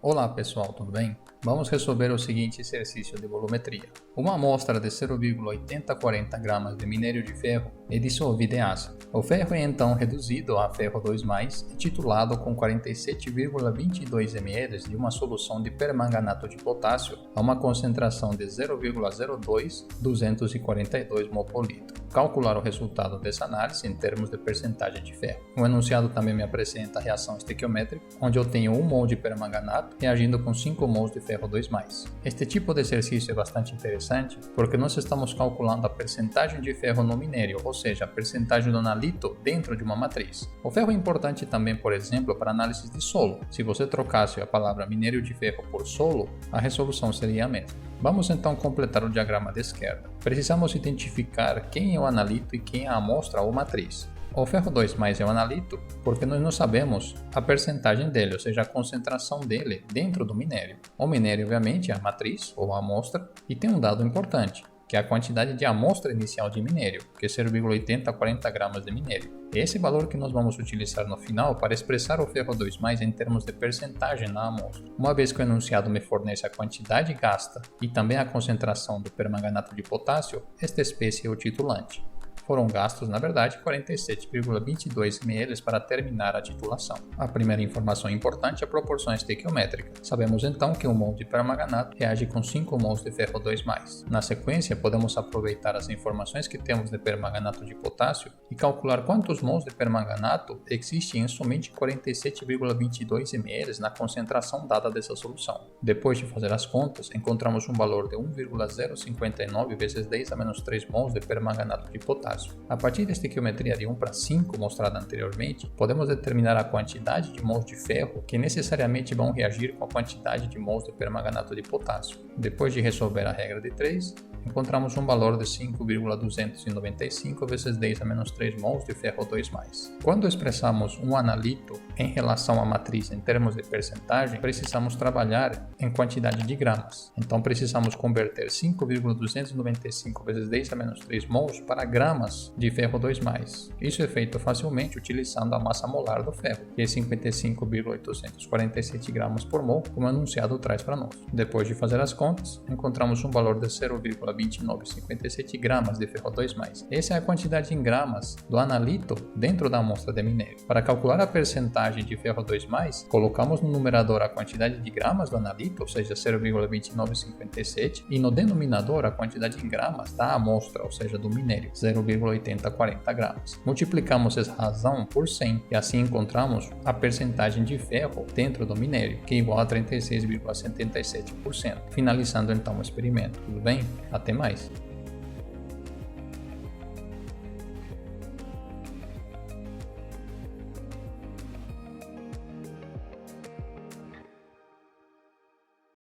Olá pessoal, tudo bem? Vamos resolver o seguinte exercício de volumetria. Uma amostra de 0,8040 gramas de minério de ferro é dissolvida em ácido. O ferro é então reduzido a ferro 2+, e titulado com 47,22 ml de uma solução de permanganato de potássio a uma concentração de 0,02242 mol por litro. Calcular o resultado dessa análise em termos de percentagem de ferro. O enunciado também me apresenta a reação estequiométrica, onde eu tenho 1 mol de permanganato reagindo com 5 mols de ferro 2+. Este tipo de exercício é bastante interessante porque nós estamos calculando a percentagem de ferro no minério, ou seja, a percentagem do analito dentro de uma matriz. O ferro é importante também, por exemplo, para análises de solo. Se você trocasse a palavra minério de ferro por solo, a resolução seria a mesma. Vamos então completar o diagrama de esquerda. Precisamos identificar quem é o analito e quem é a amostra ou matriz. O ferro 2+ é o analito porque nós não sabemos a percentagem dele, ou seja, a concentração dele dentro do minério. O minério, obviamente, é a matriz ou a amostra e tem um dado importante, que é a quantidade de amostra inicial de minério, que é 0,8040 gramas de minério. É esse valor que nós vamos utilizar no final para expressar o ferro 2+ em termos de percentagem na amostra. Uma vez que o enunciado me fornece a quantidade gasta e também a concentração do permanganato de potássio, esta espécie é o titulante. Foram gastos, na verdade, 47,22 ml para terminar a titulação. A primeira informação importante é a proporção estequiométrica. Sabemos então que 1 mol de permanganato reage com 5 mols de ferro 2+. Na sequência, podemos aproveitar as informações que temos de permanganato de potássio e calcular quantos mols de permanganato existem em somente 47,22 ml na concentração dada dessa solução. Depois de fazer as contas, encontramos um valor de 1,059 vezes 10 a menos 3 mols de permanganato de potássio. A partir da estequiometria de 1:5 mostrada anteriormente, podemos determinar a quantidade de mols de ferro que necessariamente vão reagir com a quantidade de mols de permanganato de potássio. Depois de resolver a regra de 3, encontramos um valor de 5,295 vezes 10 a menos 3 mols de ferro 2+. Quando expressamos um analito em relação à matriz em termos de percentagem, precisamos trabalhar em quantidade de gramas. Então precisamos converter 5,295 vezes 10 a menos 3 mols para gramas de ferro 2+. Isso é feito facilmente utilizando a massa molar do ferro, que é 55,847 gramas por mol, como o enunciado traz para nós. Depois de fazer as contas, encontramos um valor de 0,2957 gramas de ferro 2+. Essa é a quantidade em gramas do analito dentro da amostra de minério. Para calcular a percentagem de ferro 2+, colocamos no numerador a quantidade de gramas do analito, ou seja, 0,2957, e no denominador a quantidade em gramas da amostra, ou seja, do minério, 0,8040 gramas. Multiplicamos essa razão por 100 e assim encontramos a percentagem de ferro dentro do minério, que é igual a 36,77%. Finalizando então o experimento. Tudo bem? Até mais!